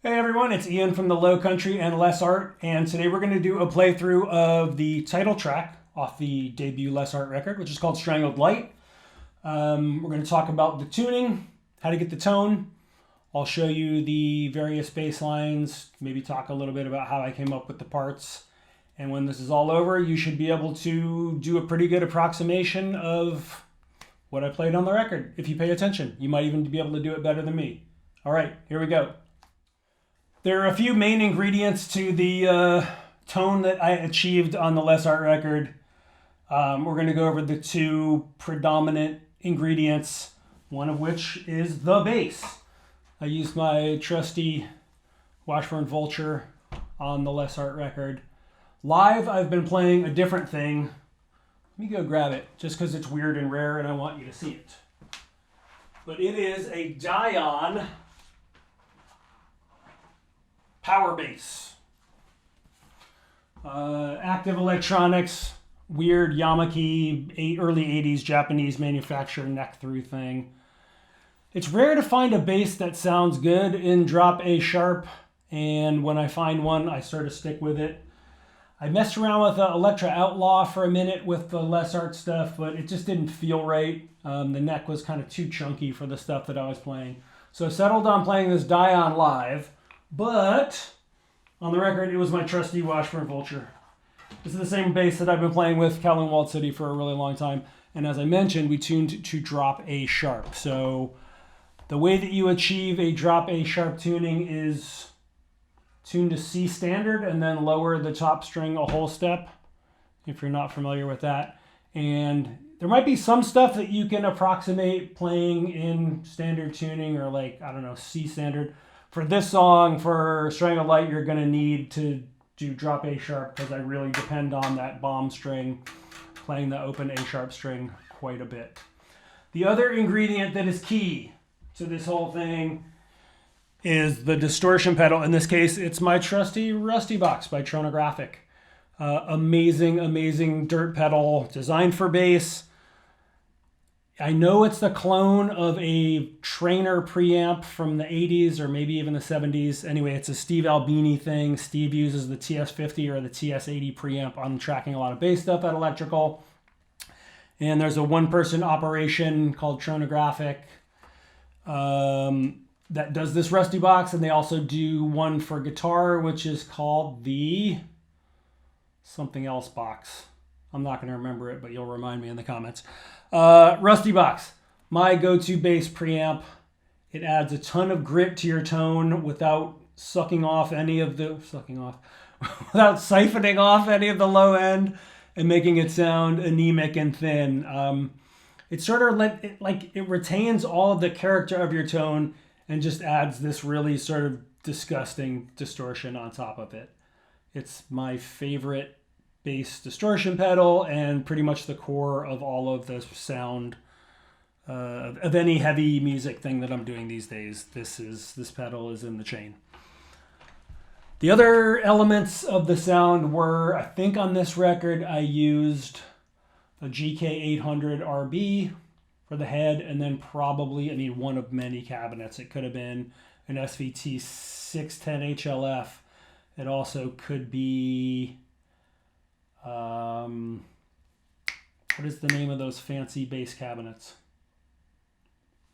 Hey everyone, it's Ian from the Low Country and Less Art, and today we're going to do a playthrough of the title track off the debut Less Art record, which is called Strangled Light. We're going to talk about the tuning, how to get the tone. I'll show you the various bass lines, maybe talk a little bit about how I came up with the parts. And when this is all over, you should be able to do a pretty good approximation of what I played on the record. If you pay attention, you might even be able to do it better than me. All right, here we go. There are a few main ingredients to the tone that I achieved on the Less Art record. We're going to go over the two predominant ingredients, one of which is the bass. I used my trusty Washburn Vulture on the Less Art record. Live, I've been playing a different thing. Let me go grab it, just because it's weird and rare and I want you to see it. But it is a Dion power bass. Active electronics, weird Yamaha early 80s Japanese manufacturer neck through thing. It's rare to find a bass that sounds good in drop A sharp, and when I find one, I sort of stick with it. I messed around with Electra Outlaw for a minute with the Less Art stuff, but it just didn't feel right. The neck was kind of too chunky for the stuff that I was playing. So I settled on playing this Dion live. But on the record, it was my trusty Washburn Vulture. This is the same bass that I've been playing with Calvin Walled City for a really long time. And as I mentioned, we tuned to drop A sharp. So the way that you achieve a drop A sharp tuning is tune to C standard and then lower the top string a whole step, if you're not familiar with that. And there might be some stuff that you can approximate playing in standard tuning or C standard. For this song, for Strangled Light, you're going to need to do drop A sharp because I really depend on that bomb string, playing the open A sharp string quite a bit. The other ingredient that is key to this whole thing is the distortion pedal. In this case, it's my trusty Rusty Box by Tronographic. Amazing dirt pedal designed for bass. I know it's the clone of a Trainer preamp from the 80s or maybe even the 70s. Anyway, it's a Steve Albini thing. Steve uses the TS50 or the TS80 preamp on tracking a lot of bass stuff at Electrical. And there's a one-person operation called Tronographic that does this Rusty Box, and they also do one for guitar, which is called the something else box. I'm not going to remember it, but you'll remind me in the comments. Rusty Box, my go-to bass preamp. It adds a ton of grit to your tone without without siphoning off any of the low end and making it sound anemic and thin. It sort of it retains all of the character of your tone and just adds this really sort of disgusting distortion on top of it. It's my favorite bass distortion pedal and pretty much the core of all of the sound of any heavy music thing that I'm doing these days. This pedal is in the chain. The other elements of the sound were, I think on this record I used a GK800 RB for the head, and then probably one of many cabinets. It could have been an SVT 610 HLF. It also could be what is the name of those fancy bass cabinets?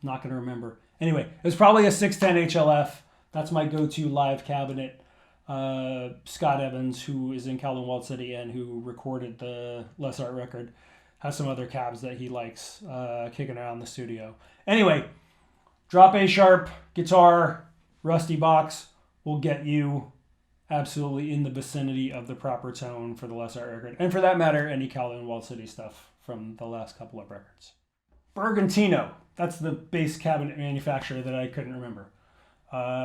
Not going to remember. Anyway, it was probably a 610 HLF. That's my go-to live cabinet. Scott Evans, who is in Calvin Walled City and who recorded the Less Art record, has some other cabs that he likes kicking around the studio. Anyway, drop A sharp, guitar, Rusty Box will get you absolutely in the vicinity of the proper tone for the Less Art record. And for that matter, any Calvin Walled City stuff from the last couple of records. Bergantino, that's the bass cabinet manufacturer that I couldn't remember.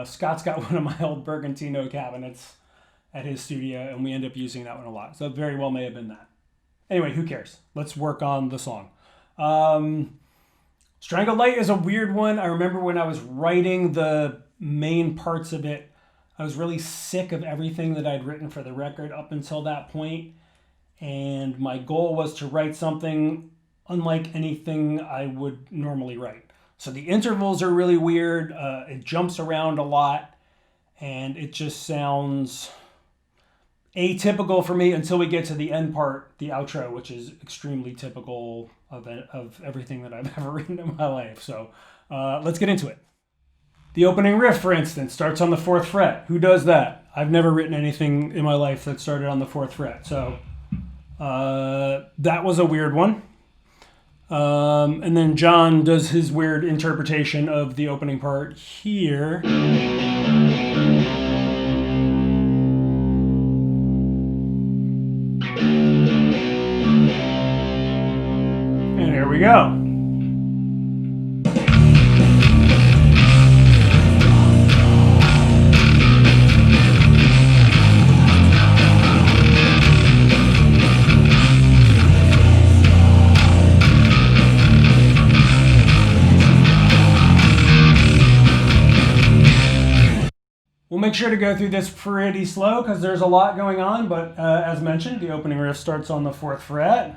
Scott's got one of my old Bergantino cabinets at his studio, and we end up using that one a lot. So it very well may have been that. Anyway, who cares? Let's work on the song. Strangled Light is a weird one. I remember when I was writing the main parts of it, I was really sick of everything that I'd written for the record up until that point, and my goal was to write something unlike anything I would normally write. So the intervals are really weird. It jumps around a lot, and it just sounds atypical for me until we get to the end part, the outro, which is extremely typical of everything that I've ever written in my life. So let's get into it. The opening riff, for instance, starts on the 4th fret. Who does that? I've never written anything in my life that started on the 4th fret. So that was a weird one. And then John does his weird interpretation of the opening part here. And here we go. We'll make sure to go through this pretty slow because there's a lot going on, but as mentioned, the opening riff starts on the 4th fret.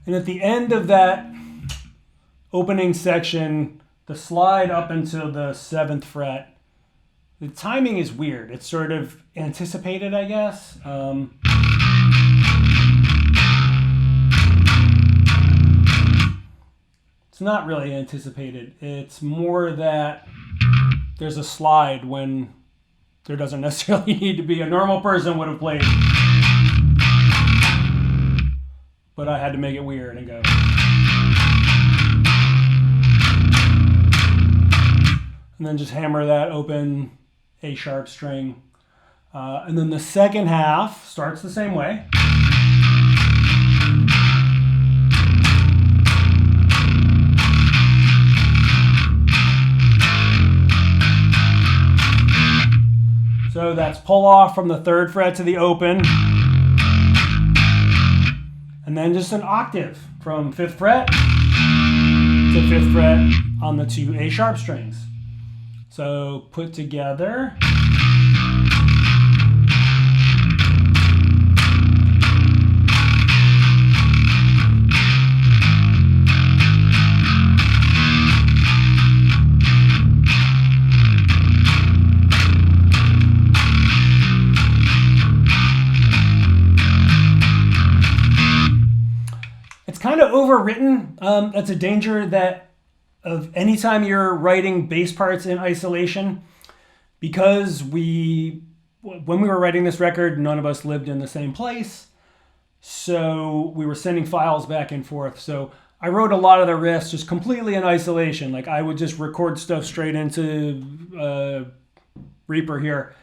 And at the end of that opening section, the slide up until the 7th fret, the timing is weird. It's sort of anticipated, I guess. It's not really anticipated. It's more that there's a slide when there doesn't necessarily need to be. A normal person would have played, but I had to make it weird and go. And then just hammer that open A sharp string. And then the second half starts the same way. So that's pull off from the 3rd fret to the open. And then just an octave from 5th fret to 5th fret on the 2 A sharp strings. So put together. Kind of overwritten. That's a danger that of anytime you're writing bass parts in isolation, because when we were writing this record, none of us lived in the same place, so we were sending files back and forth. So I wrote a lot of the riffs just completely in isolation. Like I would just record stuff straight into Reaper here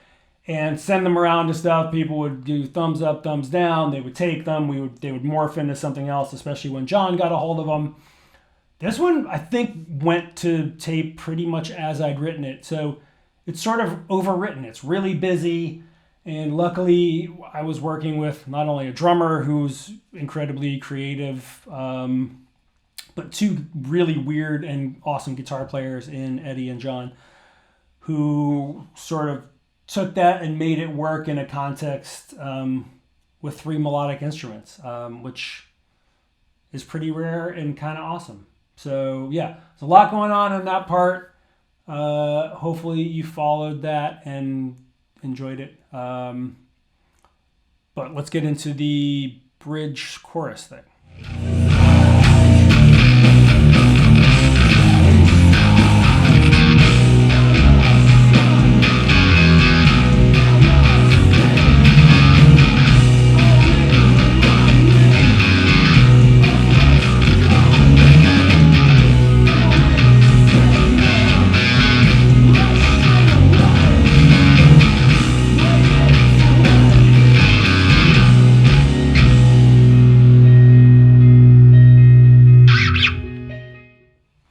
and send them around to stuff. People would do thumbs up, thumbs down. They would take them. They would morph into something else, especially when John got a hold of them. This one, I think, went to tape pretty much as I'd written it. So it's sort of overwritten. It's really busy. And luckily, I was working with not only a drummer who's incredibly creative, but 2 really weird and awesome guitar players in Eddie and John, who sort of took that and made it work in a context with 3 melodic instruments, which is pretty rare and kind of awesome. So yeah, there's a lot going on in that part. Hopefully you followed that and enjoyed it. But let's get into the bridge chorus thing.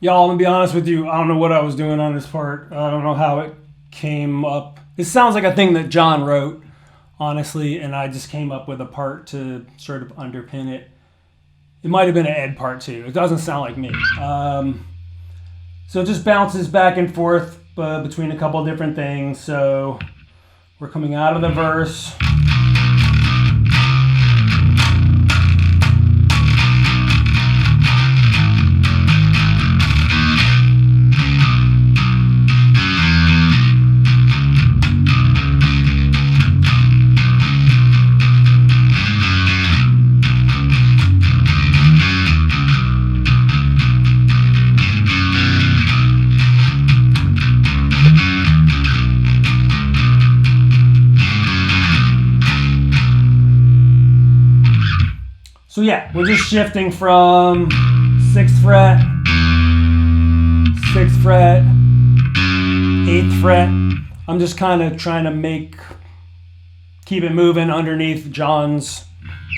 Y'all, I'm gonna be honest with you, I don't know what I was doing on this part. I don't know how it came up. It sounds like a thing that John wrote, honestly, and I just came up with a part to sort of underpin it. It might have been an Ed part too. It doesn't sound like me. So it just bounces back and forth between a couple different things. So we're coming out of the verse. So yeah, we're just shifting from 6th fret, 6th fret, 8th fret. I'm just kind of trying to keep it moving underneath John's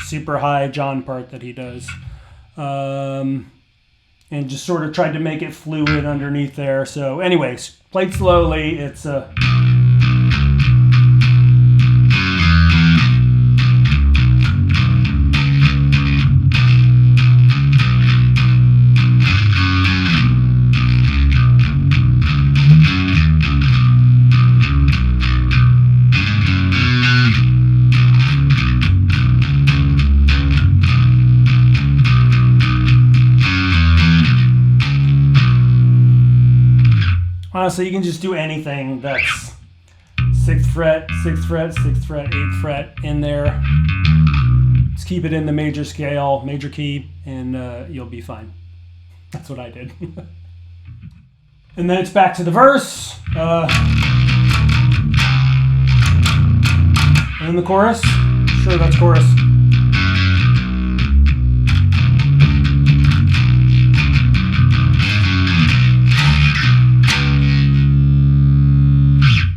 super high John part that he does. And just sort of tried to make it fluid underneath there. So anyways, played slowly. It's a... Honestly, you can just do anything that's 6th fret, 6th fret, 6th fret, 8th fret in there. Just keep it in the major scale, major key, and you'll be fine. That's what I did. And then it's back to the verse. And then the chorus. Sure, that's chorus.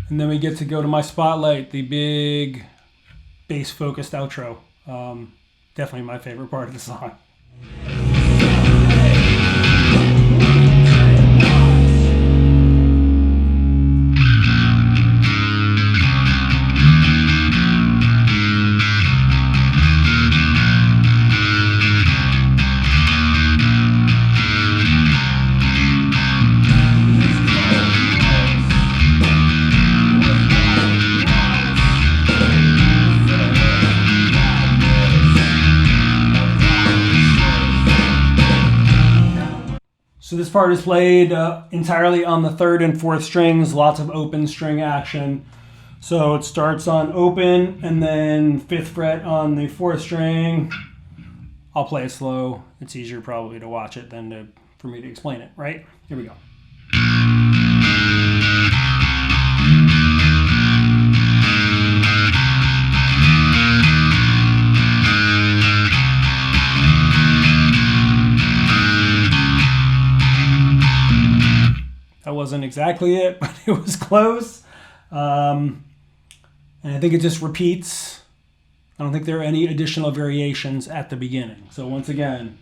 And then we get to go to my spotlight, the big bass-focused outro. Definitely my favorite part of the song. So this part is played entirely on the 3rd and 4th strings, lots of open string action. So it starts on open and then 5th fret on the 4th string. I'll play it slow. It's easier probably to watch it than for me to explain it, right? Here we go. That wasn't exactly it, but it was close. And I think it just repeats. I don't think there are any additional variations at the beginning. So once again.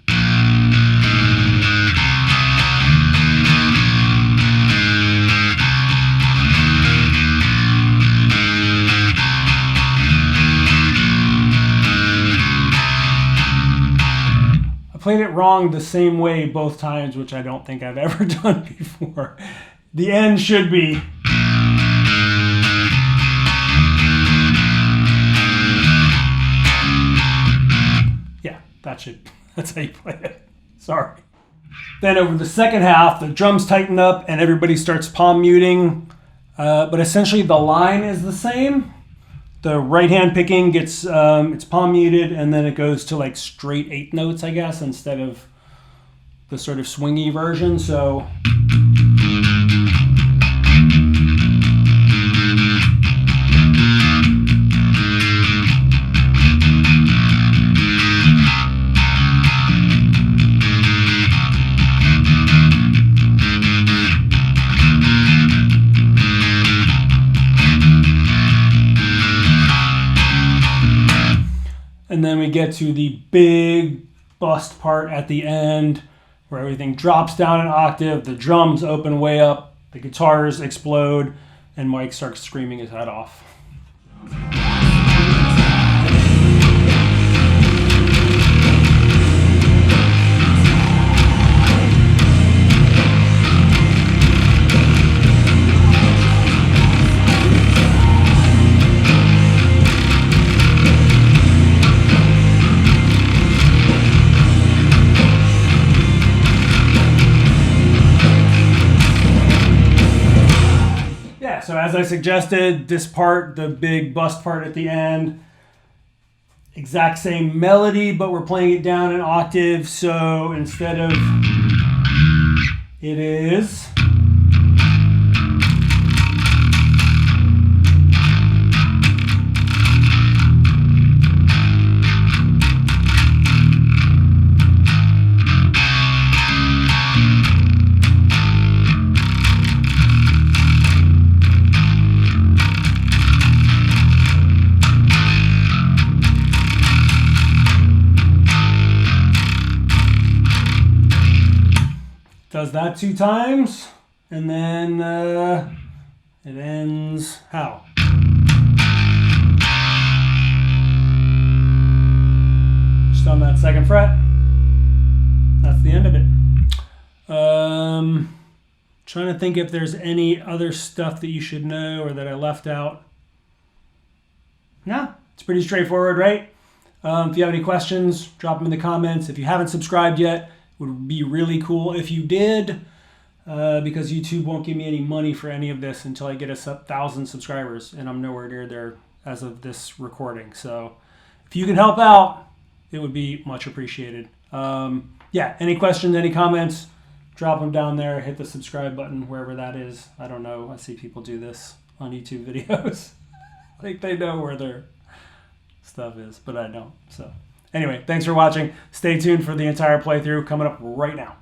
Played it wrong the same way both times, which I don't think I've ever done before. The end should be. Yeah, that's how you play it. Sorry. Then over the second half, the drums tighten up and everybody starts palm muting. But essentially the line is the same. The right hand picking gets, it's palm muted, and then it goes to like straight 8th notes, I guess, instead of the sort of swingy version. So. And then we get to the big bust part at the end where everything drops down an octave, the drums open way up, the guitars explode, and Mike starts screaming his head off. So as I suggested, this part, the big bust part at the end, exact same melody, but we're playing it down an octave. So instead of, it is. does that 2 times, and then it ends how? Just on that 2nd fret. That's the end of it. Trying to think if there's any other stuff that you should know or that I left out. No, it's pretty straightforward, right? If you have any questions, drop them in the comments. If you haven't subscribed yet, it would be really cool if you did, because YouTube won't give me any money for any of this until I get us 1,000 subscribers, and I'm nowhere near there as of this recording. So if you can help out, it would be much appreciated. Yeah, any questions, any comments, drop them down there. Hit the subscribe button, wherever that is. I don't know. I see people do this on YouTube videos. Like they know where their stuff is, but I don't. So anyway, thanks for watching. Stay tuned for the entire playthrough coming up right now.